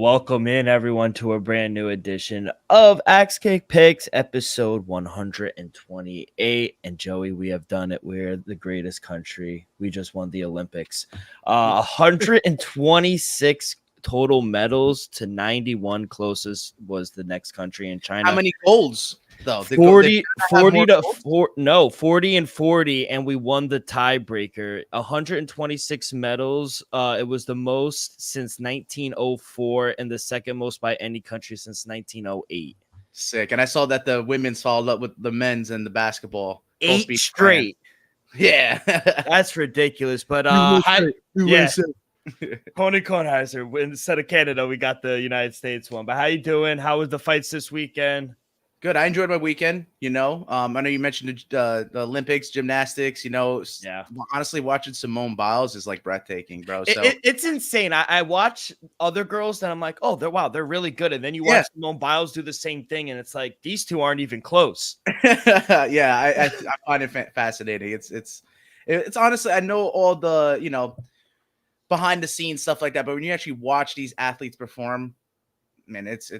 Welcome in everyone to a brand new edition of Axe Kick Picks, episode 128. And Joey, we have done it. We're the greatest country. We just won the Olympics. 126 total medals to 91. Closest was the next country in China. How many golds though? 40 to 4, no, 40 and 40, and we won the tiebreaker. 126 medals. It was the most since 1904 and the second most by any country since 1908. Sick. And I saw that the women's followed up with the men's and the basketball. 8 straight. Yeah. That's ridiculous. But Pony Kornheiser, instead of Canada, we got the United States one. But how you doing? How was the fights this weekend? Good. I enjoyed my weekend. I know you mentioned the Olympics, gymnastics. Yeah. Honestly, watching Simone Biles is like breathtaking, bro. So it's insane. I watch other girls and I'm like, oh, they're really good. And then you watch Simone Biles do the same thing, and it's like these two aren't even close. Yeah, I find it fascinating. It's honestly, I know all the behind the scenes stuff like that, but when you actually watch these athletes perform, man, it's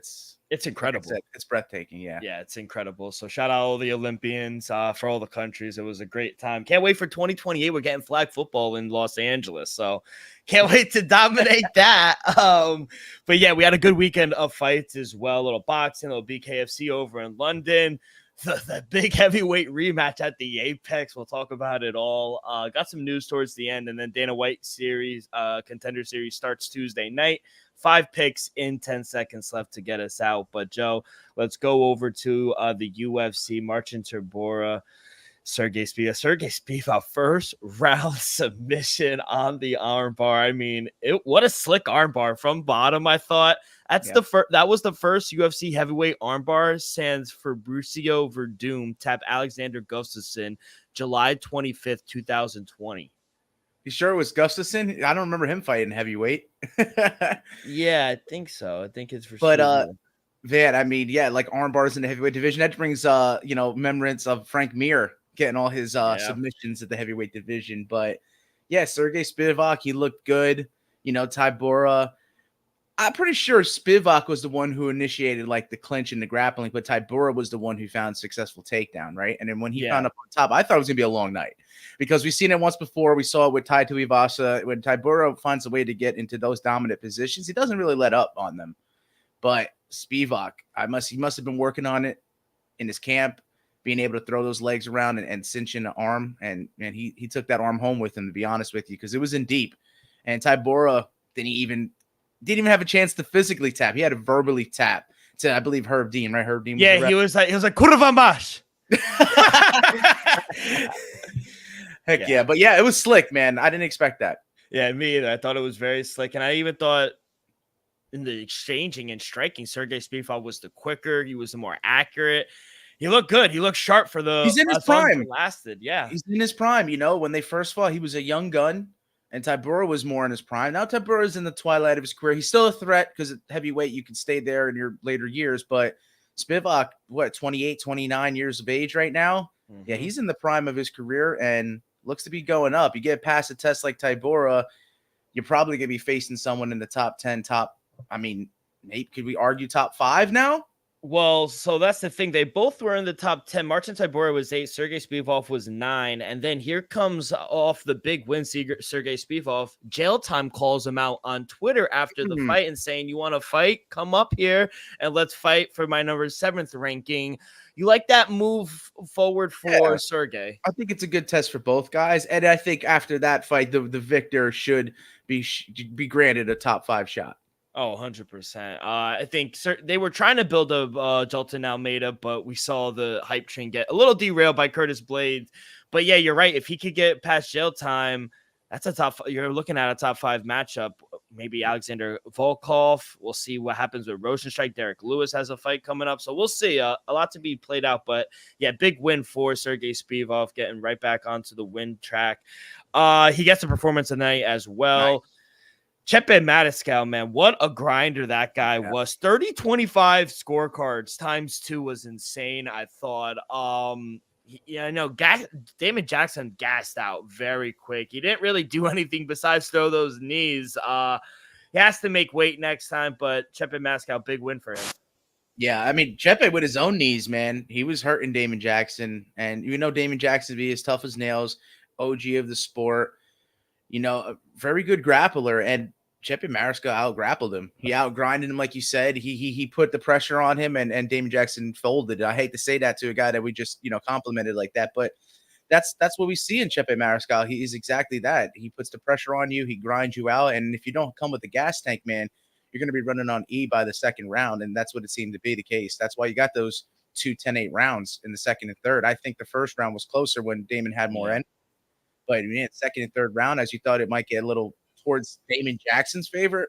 incredible. It's breathtaking. Yeah, it's incredible. So shout out all the Olympians for all the countries. It was a great time. Can't wait for 2028. We're getting flag football in Los Angeles, so can't wait to dominate that. But yeah, we had a good weekend of fights as well. A little boxing, a little BKFC over in London. The big heavyweight rematch at the Apex. We'll talk about it all. Got some news towards the end, and then Dana White series, contender series starts Tuesday night. 5 picks in 10 seconds left to get us out. But Joe, let's go over to the UFC. Marcin Tybura, Sergey Spivak, first round submission on the armbar. I mean, what a slick armbar from bottom. I thought that was the first UFC heavyweight armbar since Fabricio Verdum tapped Alexander Gustafsson July 25th, 2020. You sure it was Gustafsson? I don't remember him fighting heavyweight. Yeah, I think so. I think it's for but man, I mean, yeah, like arm bars in the heavyweight division. That brings remembrance of Frank Mir getting all his submissions at the heavyweight division. But yeah, Sergey Spivak, he looked good. Tybura. I'm pretty sure Spivak was the one who initiated like the clinch and the grappling, but Tybura was the one who found successful takedown, right? And then when he found up on top, I thought it was gonna be a long night because we've seen it once before. We saw it with Tai Tuivasa. When Tybura finds a way to get into those dominant positions, he doesn't really let up on them. But Spivak, he must have been working on it in his camp, being able to throw those legs around and cinch in the arm, and he took that arm home with him, to be honest with you, because it was in deep. And Tybura didn't even have a chance to physically tap. He had to verbally tap to, I believe, Herb Dean, right? Herb Dean. He was like Kurva mash. Heck yeah. But yeah, it was slick, man. I didn't expect that. Yeah, me either. I thought it was very slick, and I even thought in the exchanging and striking, Sergey Spivak was the quicker. He was the more accurate. He looked good. He looked sharp for the. He's in his prime. Lasted, yeah. He's in his prime. When they first fought, he was a young gun. And Tybura was more in his prime. Now Tybura is in the twilight of his career. He's still a threat because at heavyweight, you can stay there in your later years. But Spivak, 28, 29 years of age right now? Mm-hmm. Yeah, he's in the prime of his career and looks to be going up. You get past a test like Tybura, you're probably going to be facing someone in the top 10, could we argue top 5 now? Well, so that's the thing. They both were in the top 10. Marcin Tybura was 8. Sergey Spivak was 9. And then here comes off the big win, Sergey Spivak. Jail Time calls him out on Twitter after the fight and saying, you want to fight? Come up here and let's fight for my number 7th ranking. You like that move forward for Sergey? I think it's a good test for both guys. And I think after that fight, the victor should be granted a top 5 shot. Oh, 100%. I think they were trying to build a Jailton Almeida, but we saw the hype train get a little derailed by Curtis Blades. But yeah, you're right. If he could get past Jail Time, that's you're looking at a top 5 matchup. Maybe Alexander Volkov. We'll see what happens with Rosenstrike. Derek Lewis has a fight coming up. So we'll see. A lot to be played out. But yeah, big win for Sergey Spivak, getting right back onto the win track. He gets a performance tonight as well. Nice. Chepe Mariscal, man, what a grinder that guy was. 30-25 scorecards times 2 was insane, I thought. Damon Jackson gassed out very quick. He didn't really do anything besides throw those knees. he has to make weight next time. But Chepe Mascal, big win for him. Yeah, I mean, Chepe with his own knees, man, he was hurting Damon Jackson. And you know Damon Jackson to be as tough as nails, OG of the sport, you know, a very good grappler. And Chepe Mariscal out-grappled him. He out-grinded him, like you said. He put the pressure on him, and Damon Jackson folded. I hate to say that to a guy that we just, you know, complimented like that, but that's what we see in Chepe Mariscal. He is exactly that. He puts the pressure on you. He grinds you out. And if you don't come with the gas tank, man, you're going to be running on E by the second round. And that's what it seemed to be the case. That's why you got those 2 10-8 rounds in the second and third. I think the first round was closer when Damon had more energy. But man, second and third round, as you thought it might get a little towards Damon Jackson's favor,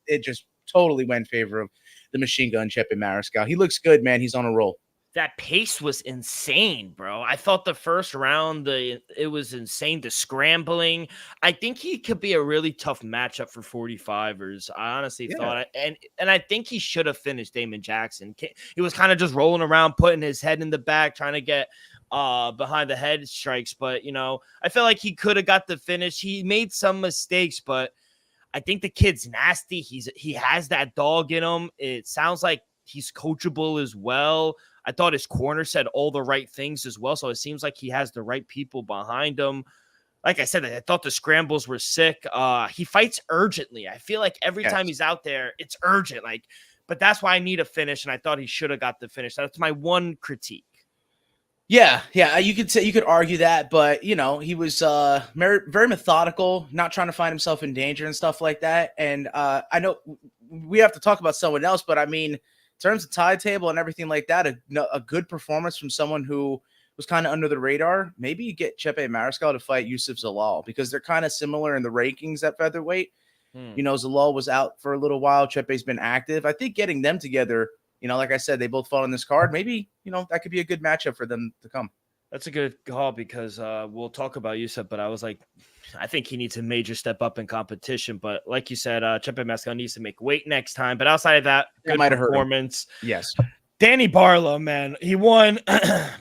it just totally went in favor of the machine gun Chepe Mariscal. He looks good, man. He's on a roll. That pace was insane, bro. I thought the first round, it was insane. The scrambling. I think he could be a really tough matchup for 45ers. I honestly thought, and I think he should have finished Damon Jackson. He was kind of just rolling around, putting his head in the back, trying to get behind the head strikes. But, you know, I feel like he could have got the finish. He made some mistakes, but I think the kid's nasty. He has that dog in him. It sounds like he's coachable as well. I thought his corner said all the right things as well. So it seems like he has the right people behind him. Like I said, I thought the scrambles were sick. He fights urgently. I feel like every time he's out there, it's urgent. But that's why I need a finish. And I thought he should have got the finish. That's my one critique. Yeah. You could argue that, but you know, he was very methodical, not trying to find himself in danger and stuff like that. And I know we have to talk about someone else, but I mean, in terms of tide table and everything like that, a good performance from someone who was kind of under the radar. Maybe you get Chepe Mariscal to fight Youssef Zalal because they're kind of similar in the rankings at featherweight. You know, Zalal was out for a little while. Chepe's been active. I think getting them together, you know, like I said, they both fought on this card. Maybe, you know, that could be a good matchup for them to come. That's a good call because we'll talk about Youssef, but I was like, I think he needs a major step up in competition. But like you said, Chepe Mariscal needs to make weight next time. But outside of that, good performance. Yes. Danny Barlow, man, he won,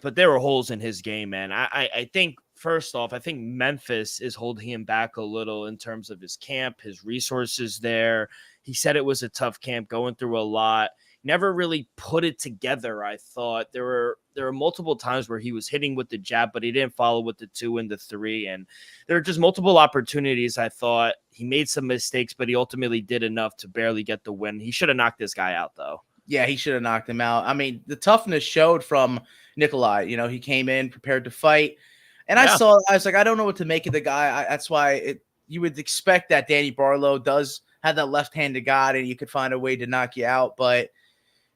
but there were holes in his game, man. I think, first off, I think Memphis is holding him back a little in terms of his camp, his resources there. He said it was a tough camp, going through a lot. Never really put it together, I thought. There were multiple times where he was hitting with the jab, but he didn't follow with the 2 and the 3. And there were just multiple opportunities, I thought. He made some mistakes, but he ultimately did enough to barely get the win. He should have knocked this guy out, though. Yeah, he should have knocked him out. I mean, the toughness showed from Nikolai. You know, he came in prepared to fight. And I was like, I don't know what to make of the guy. That's why you would expect that Danny Barlow does have that left-handed guy and you could find a way to knock you out. But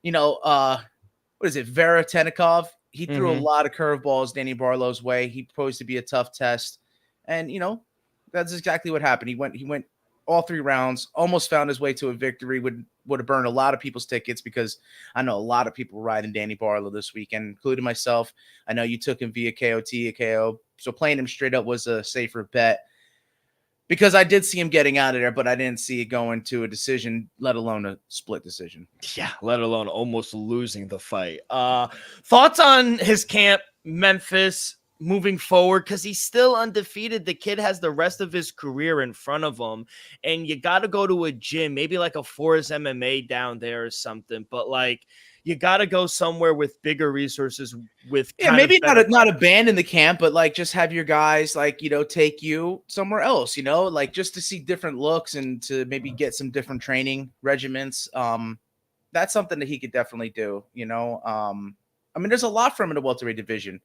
you know, what is it? Vera Tenikov. He threw a lot of curveballs Danny Barlow's way. He posed to be a tough test. And, you know, that's exactly what happened. He went all 3 rounds, almost found his way to a victory, would have burned a lot of people's tickets because I know a lot of people riding Danny Barlow this weekend, including myself. I know you took him via KOT, KO. So playing him straight up was a safer bet. Because I did see him getting out of there, but I didn't see it going to a decision, let alone a split decision. Yeah, let alone almost losing the fight. Thoughts on his camp, Memphis, moving forward? Because he's still undefeated. The kid has the rest of his career in front of him. And you got to go to a gym, maybe like a Forest MMA down there or something. But like, you got to go somewhere with bigger resources. Maybe not abandon the camp, but like just have your guys like, you know, take you somewhere else, you know, like just to see different looks and to maybe get some different training regiments. That's something that he could definitely do, you know. I mean, there's a lot from in the welterweight division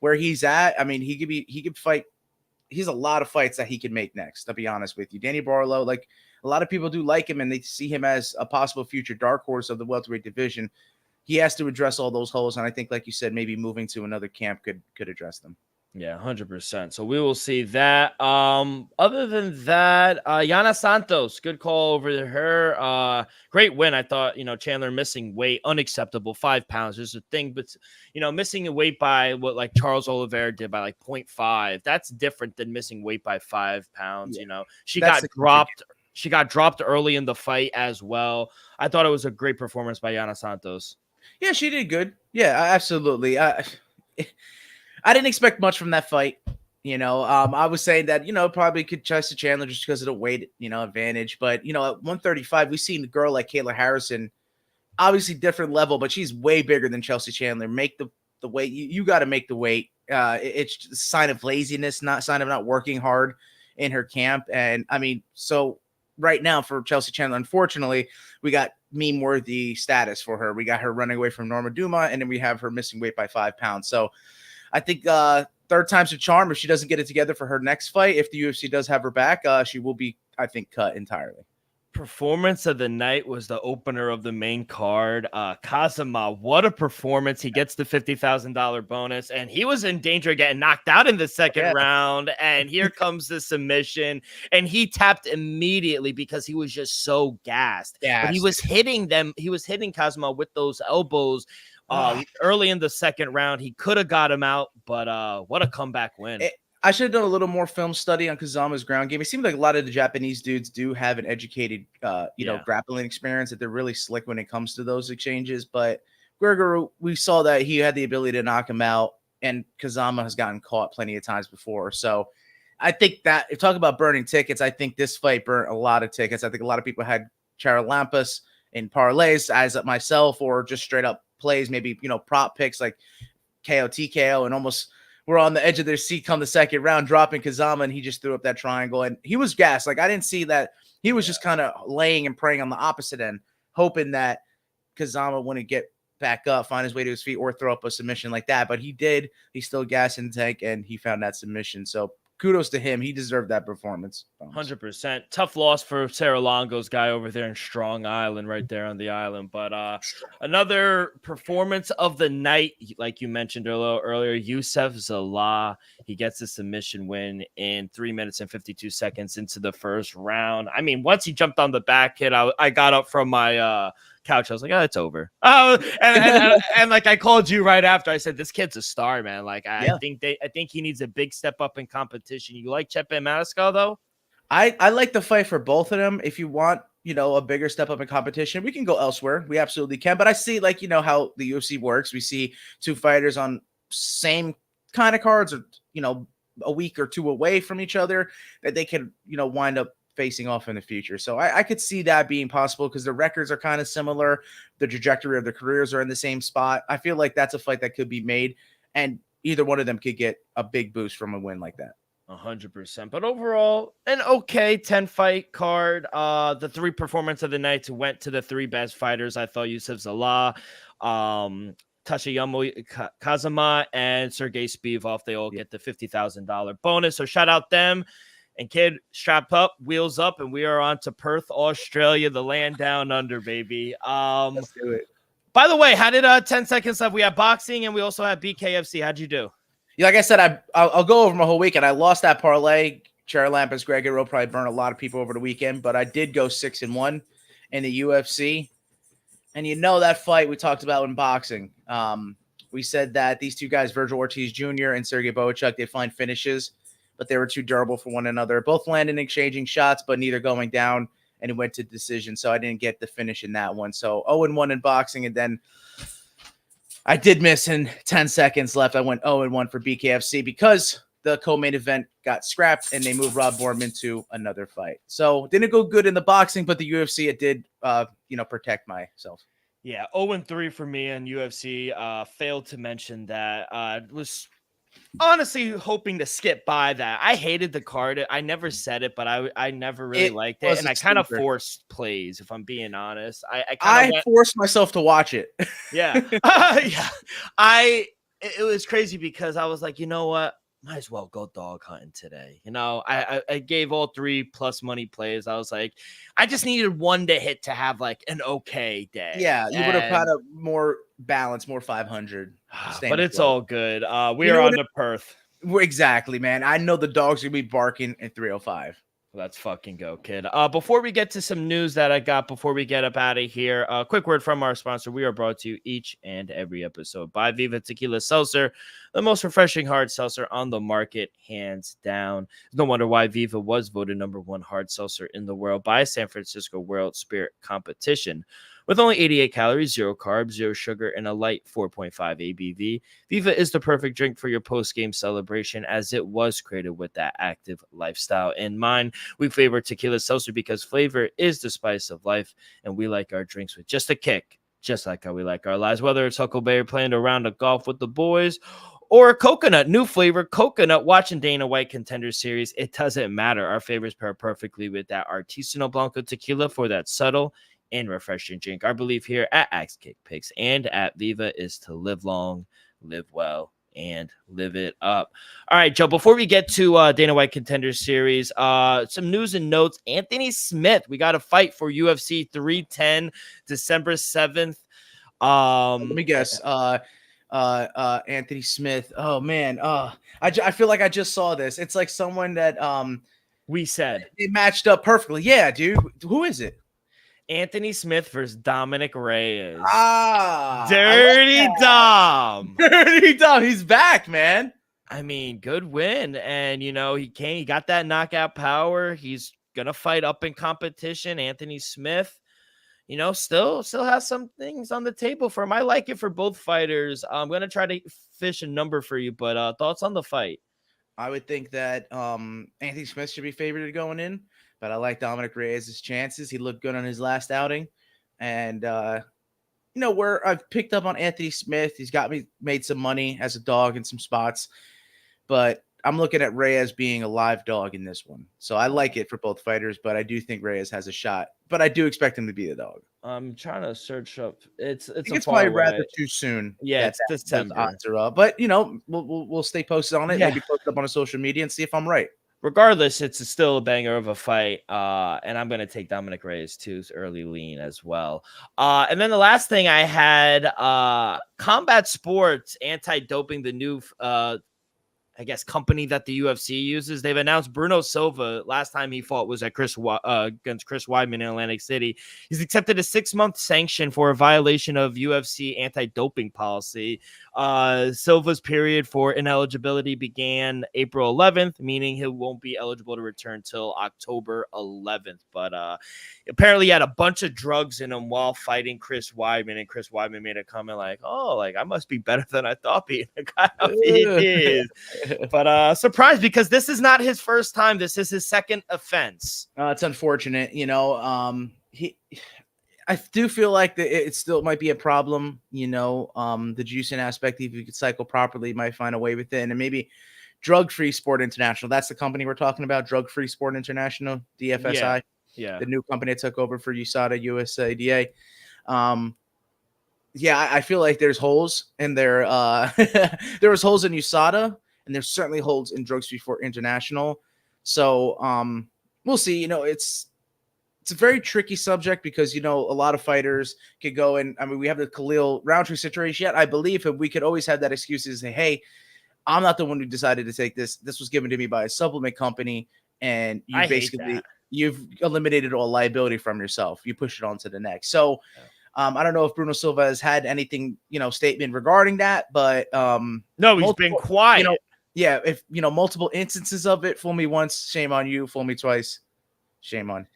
where he's at. I mean, he could fight. He's a lot of fights that he could make next, to be honest with you. Danny Barlow, like a lot of people do like him and they see him as a possible future dark horse of the welterweight division. He has to address all those holes. And I think, like you said, maybe moving to another camp could address them. Yeah, 100%. So we will see that. Other than that, Yana Santos, good call over to her. Great win. I thought, you know, Chandler missing weight, unacceptable, 5 pounds. There's a thing, but, you know, missing a weight by what like Charles Oliveira did by like 0.5. That's different than missing weight by 5 pounds. Yeah. You know, she got dropped. She got dropped early in the fight as well. I thought it was a great performance by Yana Santos. Yeah, she did good. Yeah, absolutely. I didn't expect much from that fight. I was saying that, probably could Chelsea Chandler just because of the weight, advantage. But, at 135, we've seen a girl like Kayla Harrison, obviously different level, but she's way bigger than Chelsea Chandler. Make the weight. You got to make the weight. It's a sign of laziness, not sign of not working hard in her camp. And I mean, so right now for Chelsea Chandler, unfortunately, we got meme worthy status for her. We got her running away from Norma Duma, and then we have her missing weight by 5 pounds. So I think third time's a charm. If she doesn't get it together for her next fight, if the UFC does have her back, she will be, I think, cut entirely. Performance of the night was the opener of the main card. Kazama, what a performance. He gets the $50,000 bonus, and he was in danger of getting knocked out in the second round. And here comes the submission, and he tapped immediately because he was just so gassed. But he was hitting them. He was hitting Kazama with those elbows early in the second round. He could have got him out, but what a comeback win. I should have done a little more film study on Kazama's ground game. It seems like a lot of the Japanese dudes do have an educated, grappling experience, that they're really slick when it comes to those exchanges. But Gregory, we saw that he had the ability to knock him out, and Kazama has gotten caught plenty of times before. So I think that if talk about burning tickets, I think this fight burnt a lot of tickets. I think a lot of people had Charalampus in parlays, as myself, or just straight up plays, maybe, prop picks like KO, TKO, and almost were on the edge of their seat come the second round, dropping Kazama, and he just threw up that triangle. And he was gassed. Like, I didn't see that. He was just kind of laying and praying on the opposite end, hoping that Kazama wouldn't get back up, find his way to his feet, or throw up a submission like that. But he did. He still gassed in the tank, and he found that submission. So kudos to him. He deserved that performance. 100%. Tough loss for Sarah Longo's guy over there in Strong Island, right there on the island. But another performance of the night, like you mentioned a little earlier, Youssef Zalal. He gets a submission win in 3 minutes and 52 seconds into the first round. I mean, once he jumped on the back hit, I got up from my couch. I was like, oh, it's over. And like I called you right after. I said, this kid's a star, man. Like I think he needs a big step up in competition. You like Chepe Mariscal though? I like the fight for both of them. If you want, a bigger step up in competition, we can go elsewhere. We absolutely can. But I see, like, how the UFC works. We see two fighters on same kind of cards, or, a week or two away from each other, that they can, wind up facing off in the future. So I could see that being possible because the records are kind of similar. The trajectory of their careers are in the same spot. I feel like that's a fight that could be made, and either one of them could get a big boost from a win like that. 100%. But overall, an okay 10-fight card. The three performance of the night went to the three best fighters. I thought Youssef Zalal, Tatsuyuki Kazama, and Sergey Spivak, they all get the $50,000 bonus. So shout out them. And kid, strap up, wheels up, and we are on to Perth, Australia, the land down under, baby. Let's do it. By the way, how did 10 seconds left? We have boxing and we also have BKFC. How'd you do? Yeah, like I said, I'll go over my whole weekend. I lost that parlay. Charalampus, Gregory probably burned a lot of people over the weekend, but I did go 6-1 in the UFC. And that fight we talked about in boxing. We said that these two guys, Virgil Ortiz Jr. and Sergey Bohachuk, they find finishes, but they were too durable for one another. Both landed exchanging shots, but neither going down, and it went to decision. So I didn't get the finish in that one. So 0-1 in boxing, and then I did miss in 10 seconds left. I went 0-1 for BKFC because the co-main event got scrapped and they moved Rob Borman to another fight. So didn't go good in the boxing, but the UFC, it did, protect myself. Yeah, 0-3 for me in UFC. Failed to mention that. Was honestly hoping to skip by that. I hated the card. I never said it, but I never really liked it. And I kind of forced plays, if I'm being honest. I forced myself to watch it. Yeah. Yeah. It was crazy because I was like, you know what? Might as well go dog hunting today. I gave all 3+ money plays. I was like, I just needed one to hit to have like an okay day. Yeah, you would have had a more balance, more 500. But it's all good. We are on to Perth. Exactly, man. I know the dogs are going to be barking at 3:05. Let's fucking go, kid. Before we get to some news that I got before we get up out of here, a quick word from our sponsor. We are brought to you each and every episode by Viva Tequila Seltzer, the most refreshing hard seltzer on the market, hands down. No wonder why Viva was voted #1 hard seltzer in the world by San Francisco World Spirit Competition. With only 88 calories, 0 carbs, 0 sugar, and a light 4.5 ABV, Viva is the perfect drink for your post-game celebration, as it was created with that active lifestyle in mind. We favor tequila seltzer because flavor is the spice of life, and we like our drinks with just a kick, just like how we like our lives. Whether it's Huckleberry playing a round of golf with the boys or coconut, new flavor, coconut, watching Dana White Contender Series, it doesn't matter. Our favorites pair perfectly with that artisanal Blanco tequila for that subtle and refreshing drink. Our belief here at Axe Kick Picks and at Viva is to live long, live well, and live it up. All right, Joe, before we get to Dana White Contender Series, some news and notes. Anthony Smith, we got a fight for UFC 310, December 7th. Let me guess. Anthony Smith. Oh man. I feel like I just saw this. It's like someone that we said it matched up perfectly. Yeah, dude. Who is it? Anthony Smith versus Dominic Reyes. Dirty like Dom. Dirty Dom. He's back, man. I mean, good win. And you know, he got that knockout power. He's gonna fight up in competition. Anthony Smith, you know, still has some things on the table for him. I like it for both fighters. I'm going to try to fish a number for you, but thoughts on the fight? I would think that Anthony Smith should be favored going in, but I like Dominic Reyes' chances. He looked good on his last outing. And, you know, where I've picked up on Anthony Smith, he's got me made some money as a dog in some spots, but I'm looking at Reyes being a live dog in this one. So I like it for both fighters, but I do think Reyes has a shot. But I do expect him to be the dog. I'm trying to search up. It's probably rather too soon. Yeah, it's December. Odds are up. But you know, we'll stay posted on it. Yeah. Maybe post it up on a social media and see if I'm right. Regardless, it's still a banger of a fight. And I'm going to take Dominic Reyes too, early lean as well. And then the last thing I had, Combat Sports Anti-Doping, the new I guess company that the UFC uses. They've announced Bruno Silva. Last time he fought was at against Chris Weidman in Atlantic City. He's accepted a 6-month sanction for a violation of UFC anti-doping policy. Silva's period for ineligibility began April 11th, meaning he won't be eligible to return till October 11th. But apparently he had a bunch of drugs in him while fighting Chris Weidman, and Chris Weidman made a comment like, "Oh, like I must be better than I thought being the guy he is." But surprised because this is not his first time. This is his second offense. It's unfortunate, you know. I do feel like that it still might be a problem, you know. The juicing aspect, if you could cycle properly, might find a way within, and maybe Drug Free Sport International. That's the company we're talking about, Drug Free Sport International, DFSI. Yeah. The new company that took over for USADA, USADA. Yeah, I feel like there's holes in there. There was holes in USADA. And there's certainly holes in Drug Free Sport International. So we'll see. You know, it's a very tricky subject because, you know, a lot of fighters could go and, I mean, we have the Khalil Roundtree situation yet. I believe if we could always have that excuse to say, hey, I'm not the one who decided to take this. This was given to me by a supplement company. And you've eliminated all liability from yourself. You push it on to the next. So I don't know if Bruno Silva has had anything, you know, statement regarding that, but no, he's been quiet. You know, yeah, if you know multiple instances of it, fool me once, shame on you. Fool me twice, shame on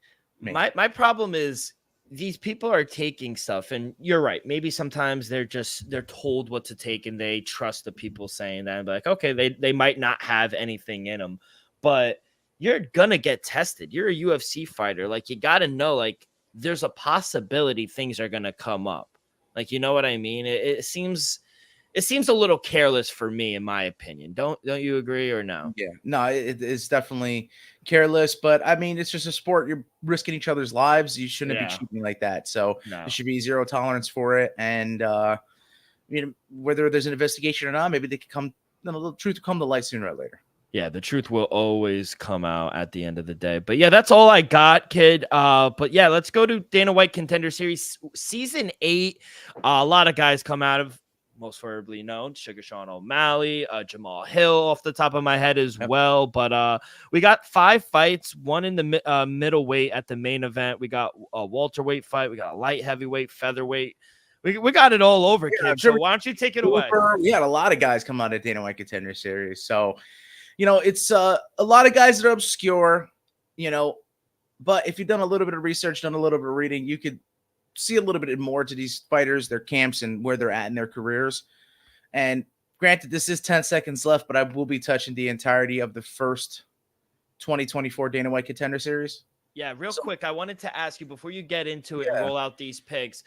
me. My problem is these people are taking stuff, and you're right. Maybe sometimes they're told what to take, and they trust the people saying that. And be like, okay, they might not have anything in them, but you're gonna get tested. You're a UFC fighter. Like you got to know, like there's a possibility things are gonna come up. Like you know what I mean? It seems a little careless for me, in my opinion. Don't you agree or no? Yeah, no, it's definitely careless. But I mean, it's just a sport. You're risking each other's lives. You shouldn't be cheating like that. So there should be zero tolerance for it. And you know, whether there's an investigation or not, maybe they could come. You know, the truth will come to light sooner or later. Yeah, the truth will always come out at the end of the day. But yeah, that's all I got, kid. But yeah, let's go to Dana White Contender Series Season 8. A lot of guys come out of. Most favorably known, Sugar Sean O'Malley, Jamal Hill off the top of my head as well. But we got 5 fights, one in the middleweight at the main event. We got a welterweight fight. We got a light heavyweight, featherweight. We got it all over, Kim. So why don't you take it away? We had a lot of guys come out of Dana White Contender Series. So, you know, it's a lot of guys that are obscure, you know, but if you've done a little bit of research, done a little bit of reading, you could see a little bit more to these fighters, their camps, and where they're at in their careers. And granted, this is 10 seconds left, but I will be touching the entirety of the first 2024 Dana White Contender Series. Yeah, real quick, I wanted to ask you before you get into it and roll out these picks.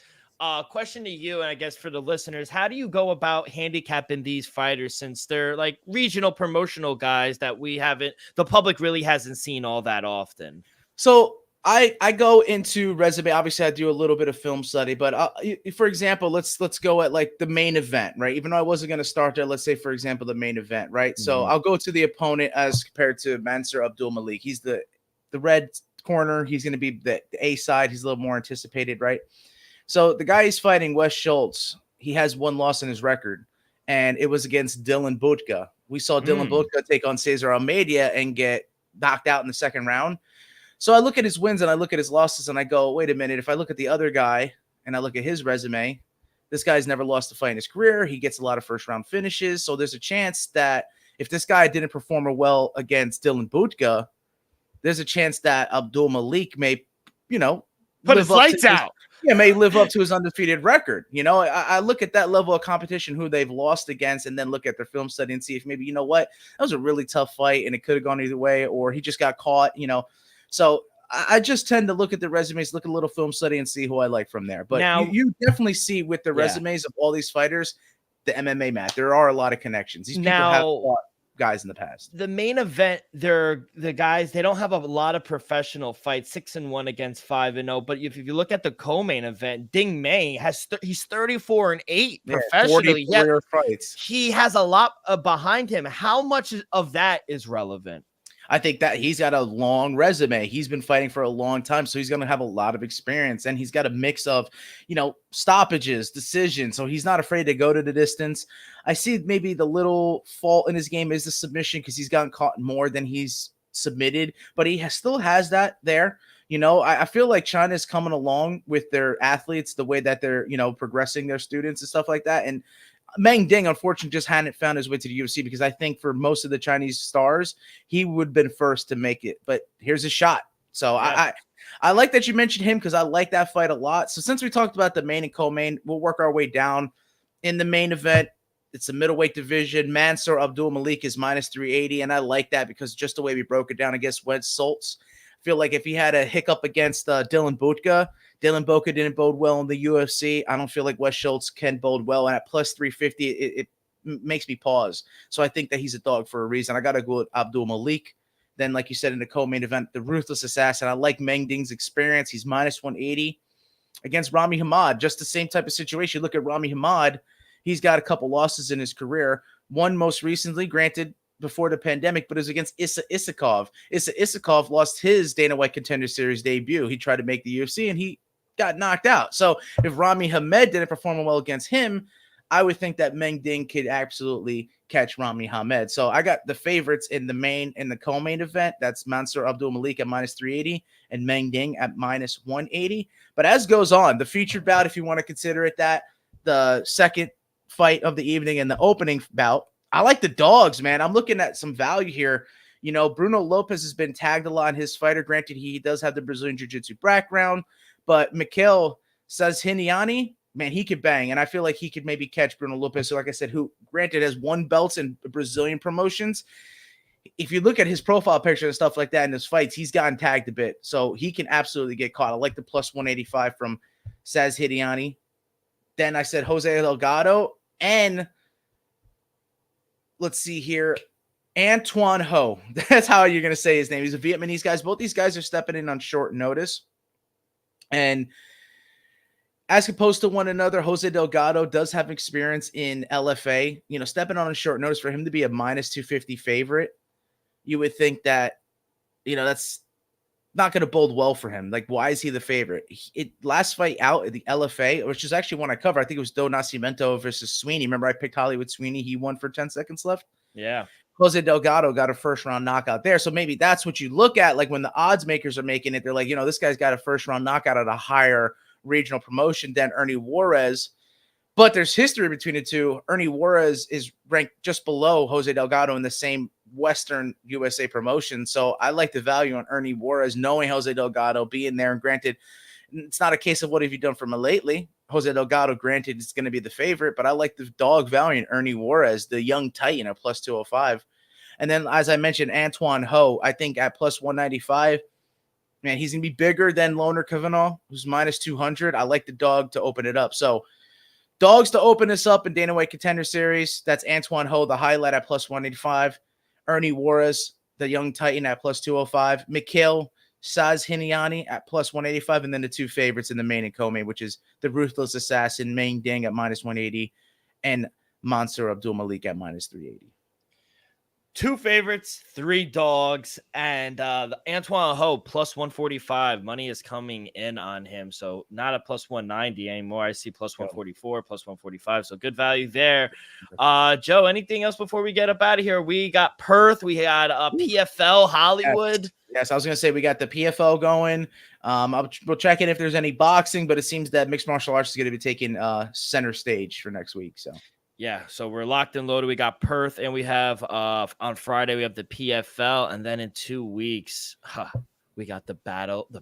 Question to you, and I guess for the listeners, how do you go about handicapping these fighters since they're like regional promotional guys that the public really hasn't seen all that often? So I go into resume. Obviously, I do a little bit of film study, but for example, let's go at like the main event, right? Even though I wasn't going to start there, let's say, for example, the main event, right? So I'll go to the opponent as compared to Mansour Abdulmalik. He's the red corner. He's going to be the A side. He's a little more anticipated, right? So the guy he's fighting, Wes Schultz, he has one loss in his record, and it was against Dylan Butka. We saw Dylan Butka take on Cesar Almeida and get knocked out in the second round. So I look at his wins and I look at his losses and I go, wait a minute. If I look at the other guy and I look at his resume, this guy's never lost a fight in his career. He gets a lot of first round finishes. So there's a chance that if this guy didn't perform well against Dylan Butka, there's a chance that Abdulmalik may, put his lights out. May live up to his undefeated record. I look at that level of competition, who they've lost against, and then look at their film study and see if maybe, that was a really tough fight and it could have gone either way, or he just got caught, So I just tend to look at the resumes, look at a little film study, and see who I like from there. But now, you definitely see with the resumes of all these fighters, the MMA match. There are a lot of connections. These people have fought guys in the past. The main event, they're the guys, they don't have a lot of professional fights, 6-1 against 5-0. But if you look at the co-main event, Ding Mei he's 34-8 professionally. 44 fights. He has a lot behind him. How much of that is relevant? I think that he's got a long resume. He's been fighting for a long time, so he's going to have a lot of experience, and he's got a mix of, stoppages, decisions, so he's not afraid to go to the distance. I see maybe the little fault in his game is the submission because he's gotten caught more than he's submitted, but he still has that there. I feel like China's coming along with their athletes, the way that they're, progressing their students and stuff like that, and Meng Ding, unfortunately, just hadn't found his way to the UFC because I think for most of the Chinese stars, he would have been first to make it. But here's a shot. So I like that you mentioned him because I like that fight a lot. So since we talked about the main and co-main, we'll work our way down. In the main event, it's a middleweight division. Mansour Abdulmalik is minus 380, and I like that because just the way we broke it down against Wes Schultz. I feel like if he had a hiccup against Dylan Butka didn't bode well in the UFC. I don't feel like Wes Schultz can bode well. And at plus 350, it makes me pause. So I think that he's a dog for a reason. I got to go with Abdulmalik. Then, like you said, in the co-main event, the Ruthless Assassin. I like Meng Ding's experience. He's minus 180 against Rami Hamad. Just the same type of situation. Look at Rami Hamad. He's got a couple losses in his career. One most recently, granted, before the pandemic, but it was against Issa Isakov. Issa Isakov lost his Dana White Contender Series debut. He tried to make the UFC, and he got knocked out. So if Rami Hamed didn't perform well against him, I would think that Meng Ding could absolutely catch Rami Hamed. So I got the favorites in the co-main event. That's Mansour Abdulmalik at minus 380 and Meng Ding at minus 180. But as goes on, the featured bout, if you want to consider it that, the second fight of the evening and the opening bout, I like the dogs, man. I'm looking at some value here. Bruno Lopez has been tagged a lot in his fighter. Granted, he does have the Brazilian Jiu-Jitsu background. But Mikhail Sazhiniani, man, he could bang. And I feel like he could maybe catch Bruno Lopez. So like I said, who granted has won belts in Brazilian promotions. If you look at his profile picture and stuff like that in his fights, he's gotten tagged a bit. So he can absolutely get caught. I like the plus 185 from Sazhiniani. Then I said Jose Delgado. And let's see here. Antoine Ho. That's how you're going to say his name. He's a Vietnamese guy. Both these guys are stepping in on short notice. And as opposed to one another, Jose Delgado does have experience in LFA. Stepping on a short notice for him to be a minus 250 favorite, you would think that, that's not going to bode well for him. Like, why is he the favorite? Last fight out at the LFA, which is actually one I cover. I think it was Do Nascimento versus Sweeney. Remember, I picked Hollywood Sweeney. He won for 10 seconds left. Yeah. Jose Delgado got a first-round knockout there. So maybe that's what you look at. Like when the odds makers are making it, they're like, this guy's got a first-round knockout at a higher regional promotion than Ernie Juarez. But there's history between the two. Ernie Juarez is ranked just below Jose Delgado in the same Western USA promotion. So I like the value on Ernie Juarez, knowing Jose Delgado being there. And granted, it's not a case of what have you done for me lately. Jose Delgado, granted, is going to be the favorite, but I like the dog valiant Ernie Juarez, the young Titan at plus 205. And then, as I mentioned, Antoine Ho, I think at plus 195, man, he's going to be bigger than Loner Kavanaugh, who's minus 200. I like the dog to open it up. So, dogs to open this up in Dana White Contender Series. That's Antoine Ho, the highlight at plus 185. Ernie Juarez, the young Titan at plus 205. Mikhail Saz-Hiniani at plus 185, and then the two favorites in the main and co-main, which is the Ruthless Assassin, Meng Ding at minus 180, and Mansour Abdul Malik at minus 380. Two favorites, three dogs, and the Antoine Ho plus 145. Money is coming in on him, so not a plus 190 anymore. I see plus 144, plus 145, so good value there. Joe, anything else before we get up out of here? We got Perth, we had PFL Hollywood. Yes, I was going to say we got the PFL going. We'll check in if there's any boxing, but it seems that mixed martial arts is going to be taking center stage for next week. So. Yeah, so we're locked and loaded. We got Perth, and we have on Friday we have the PFL, and then in 2 weeks, we got the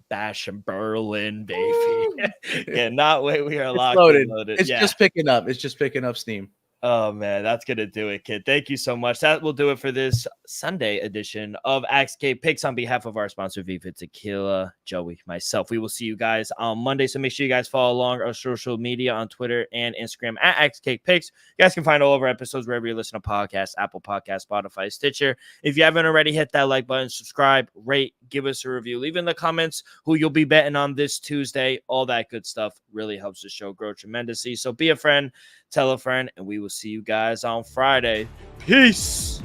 Bash in Berlin, baby. Cannot wait. We are locked and loaded. It's just picking up. It's just picking up steam. Oh, man, that's going to do it, kid. Thank you so much. That will do it for this Sunday edition of Axe Cake Picks. On behalf of our sponsor, Viva Tequila, Joey, myself, we will see you guys on Monday. So make sure you guys follow along our social media on Twitter and Instagram at Axe Cake Picks. You guys can find all of our episodes wherever you listen to podcasts, Apple Podcasts, Spotify, Stitcher. If you haven't already, hit that like button, subscribe, rate, give us a review. Leave in the comments who you'll be betting on this Tuesday. All that good stuff really helps the show grow tremendously. So be a friend, tell a friend, and we will see you guys on Friday. Peace.